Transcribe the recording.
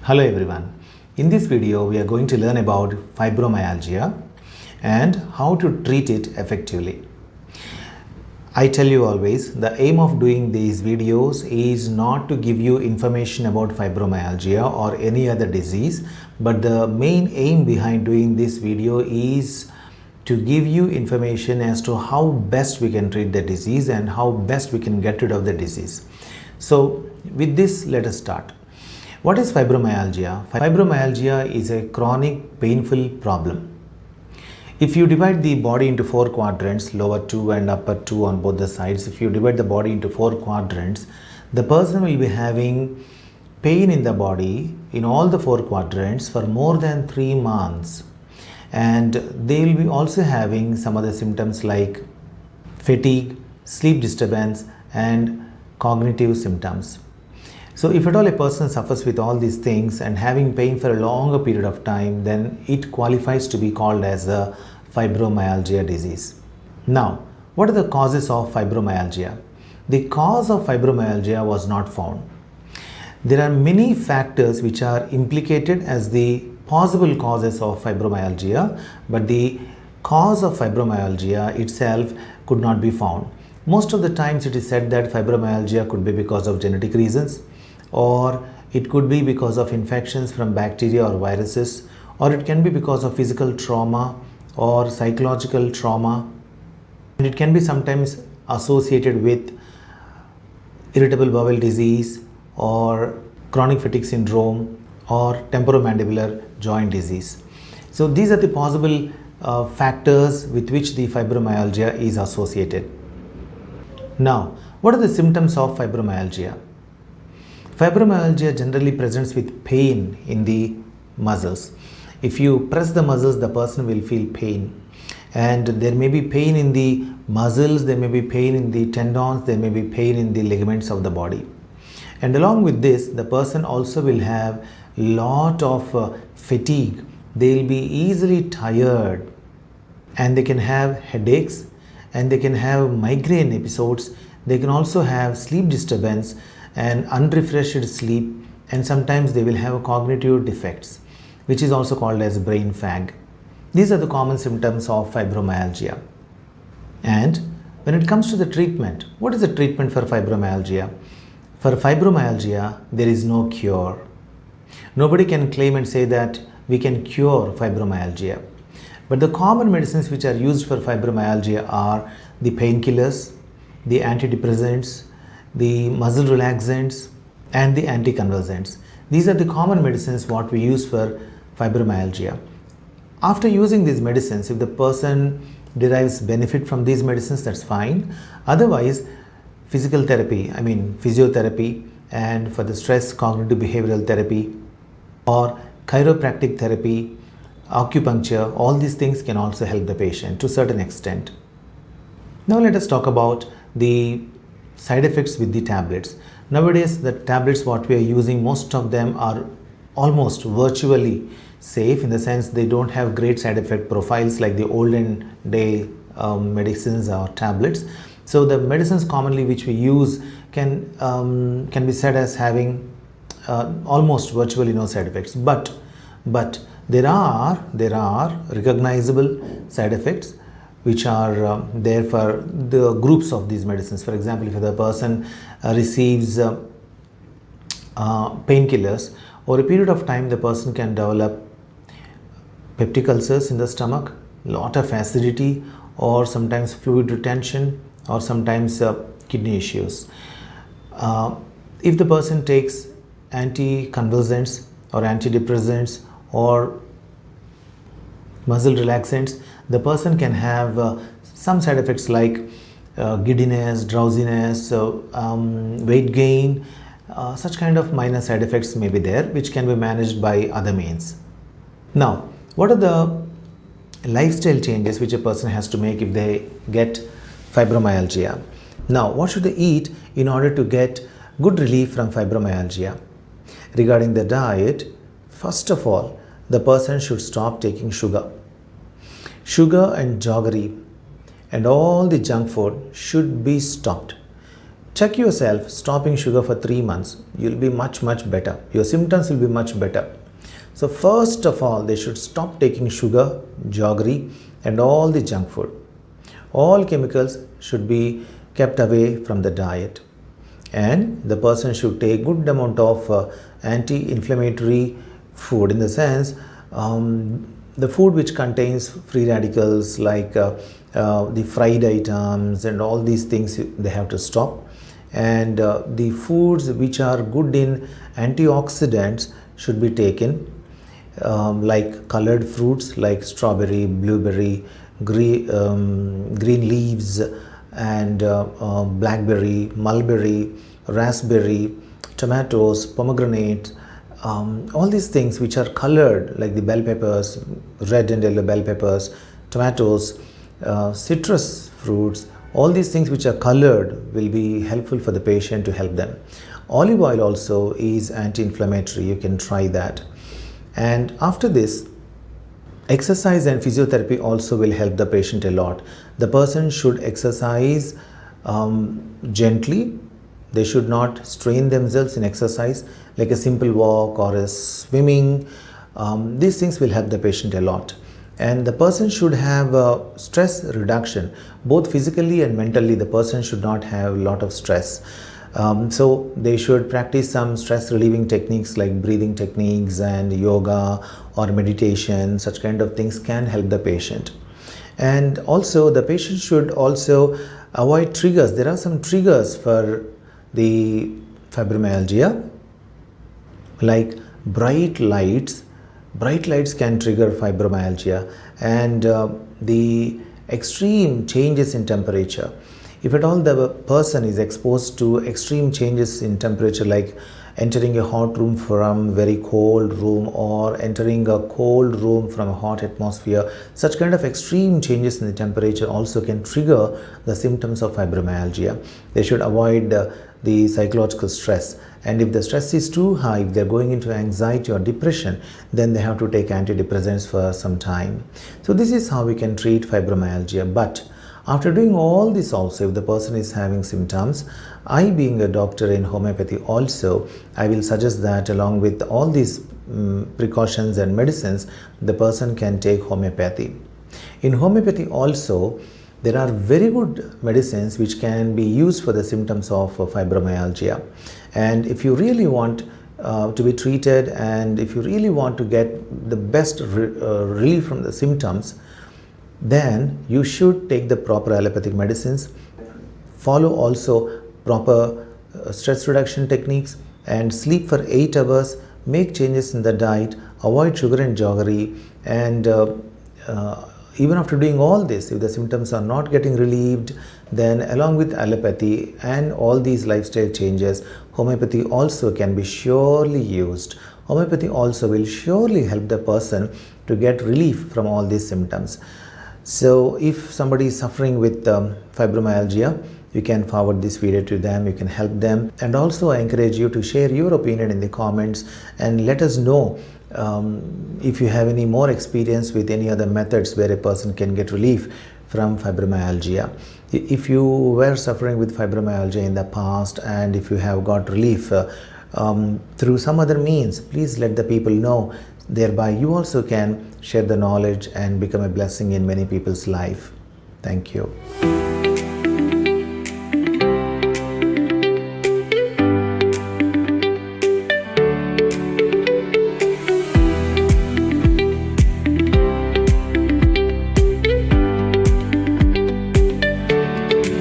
Hello everyone. In this video, we are going to learn about fibromyalgia and how to treat it effectively. I tell you always, the aim of doing these videos is not to give you information about fibromyalgia or any other disease, but the main aim behind doing this video is to give you information as to how best we can treat the disease and how best we can get rid of the disease. So with this, let us start. What is fibromyalgia? Fibromyalgia is a chronic painful problem. If you divide the body into four quadrants, lower two and upper two on both the sides, if you divide the body into four quadrants, the person will be having pain in the body in all the four quadrants for more than 3 months. And they will be also having some other symptoms like fatigue, sleep disturbance, and cognitive symptoms. So if at all a person suffers with all these things and having pain for a longer period of time, then it qualifies to be called as a fibromyalgia disease. Now, what are the causes of fibromyalgia? The cause of fibromyalgia was not found. There are many factors which are implicated as the possible causes of fibromyalgia, but the cause of fibromyalgia itself could not be found. Most of the times it is said that fibromyalgia could be because of genetic reasons, or it could be because of infections from bacteria or viruses, or it can be because of physical trauma or psychological trauma, and it can be sometimes associated with irritable bowel disease or chronic fatigue syndrome or temporomandibular joint disease. So these are the possible factors with which the fibromyalgia is associated. Now, what are the symptoms of fibromyalgia? Fibromyalgia generally presents with pain in the muscles. If you press the muscles, the person will feel pain. And there may be pain in the muscles, there may be pain in the tendons, there may be pain in the ligaments of the body. And along with this, the person also will have lot of fatigue. They will be easily tired, and they can have headaches, and they can have migraine episodes. They can also have sleep disturbance and unrefreshed sleep, and sometimes they will have cognitive defects, which is also called as brain fag. These are the common symptoms of fibromyalgia. And when it comes to the treatment, what is the treatment for fibromyalgia? For fibromyalgia, there is no cure. Nobody can claim and say that we can cure fibromyalgia. But the common medicines which are used for fibromyalgia are the painkillers, the antidepressants, the muscle relaxants, and the anticonvulsants. These are the common medicines what we use for fibromyalgia. After using these medicines, if the person derives benefit from these medicines, that's fine. Otherwise, physical therapy, physiotherapy, and for the stress, cognitive behavioral therapy, or chiropractic therapy, acupuncture, all these things can also help the patient to a certain extent. Now let us talk about the side effects with the tablets. Nowadays, the tablets what we are using, most of them are almost virtually safe, in the sense they don't have great side effect profiles like the olden day medicines or tablets. So the medicines commonly which we use can be said as having almost virtually no side effects. But there are recognizable side effects which are there for the groups of these medicines. For example, if the person receives painkillers, over a period of time the person can develop peptic ulcers in the stomach, lot of acidity, or sometimes fluid retention, or sometimes kidney issues. If the person takes anticonvulsants or antidepressants or muscle relaxants, the person can have some side effects like giddiness, drowsiness, weight gain. Such kind of minor side effects may be there, which can be managed by other means. Now, what are the lifestyle changes which a person has to make if they get fibromyalgia? Now, what should they eat in order to get good relief from fibromyalgia? Regarding the diet, first of all, the person should stop taking sugar. Sugar and jaggery and all the junk food should be stopped. check yourself, stopping sugar for 3 months. You'll be much better. Your symptoms will be much better. So first of all, they should stop taking sugar, jaggery and all the junk food. All chemicals should be kept away from the diet. And the person should take good amount of anti-inflammatory food, in the sense the food which contains free radicals, like the fried items and all these things, they have to stop. And the foods which are good in antioxidants should be taken, like colored fruits like strawberry, blueberry, green leaves, and blackberry, mulberry, raspberry, tomatoes, pomegranate, all these things which are colored, like the bell peppers, red and yellow bell peppers, tomatoes, citrus fruits, all these things which are colored will be helpful for the patient to help them. Olive oil also is anti-inflammatory. You can try that. And after this, exercise and physiotherapy also will help the patient a lot. The person should exercise gently. They should not strain themselves in exercise, like a simple walk or a swimming. These things will help the patient a lot. And the person should have stress reduction, both physically and mentally. The person should not have a lot of stress. So they should practice some stress relieving techniques like breathing techniques and yoga or meditation. Such kind of things can help the patient. And also the patient should also avoid triggers. There are some triggers for the fibromyalgia, like bright lights. Bright lights can trigger fibromyalgia, and the extreme changes in temperature. If at all the person is exposed to extreme changes in temperature, like entering a hot room from very cold room, or entering a cold room from a hot atmosphere, such kind of extreme changes in the temperature also can trigger the symptoms of fibromyalgia. They should avoid the psychological stress. And if the stress is too high, if they're going into anxiety or depression, then they have to take antidepressants for some time. So this is how we can treat fibromyalgia. But after doing all this also, if the person is having symptoms, I being a doctor in homeopathy also, I will suggest that along with all these precautions and medicines, the person can take homeopathy. In homeopathy also, there are very good medicines which can be used for the symptoms of fibromyalgia. And if you really want to be treated, and if you really want to get the best relief from the symptoms, then you should take the proper allopathic medicines, follow also proper stress reduction techniques, and sleep for 8 hours, make changes in the diet, avoid sugar and jaggery. And even after doing all this, if the symptoms are not getting relieved, then along with allopathy and all these lifestyle changes, homeopathy also can be surely used. Homeopathy also will surely help the person to get relief from all these symptoms. So if somebody is suffering with fibromyalgia, you can forward this video to them, you can help them. And also I encourage you to share your opinion in the comments and let us know if you have any more experience with any other methods where a person can get relief from fibromyalgia. If you were suffering with fibromyalgia in the past, and if you have got relief through some other means, please let the people know. Thereby you also can share the knowledge and become a blessing in many people's life. Thank you.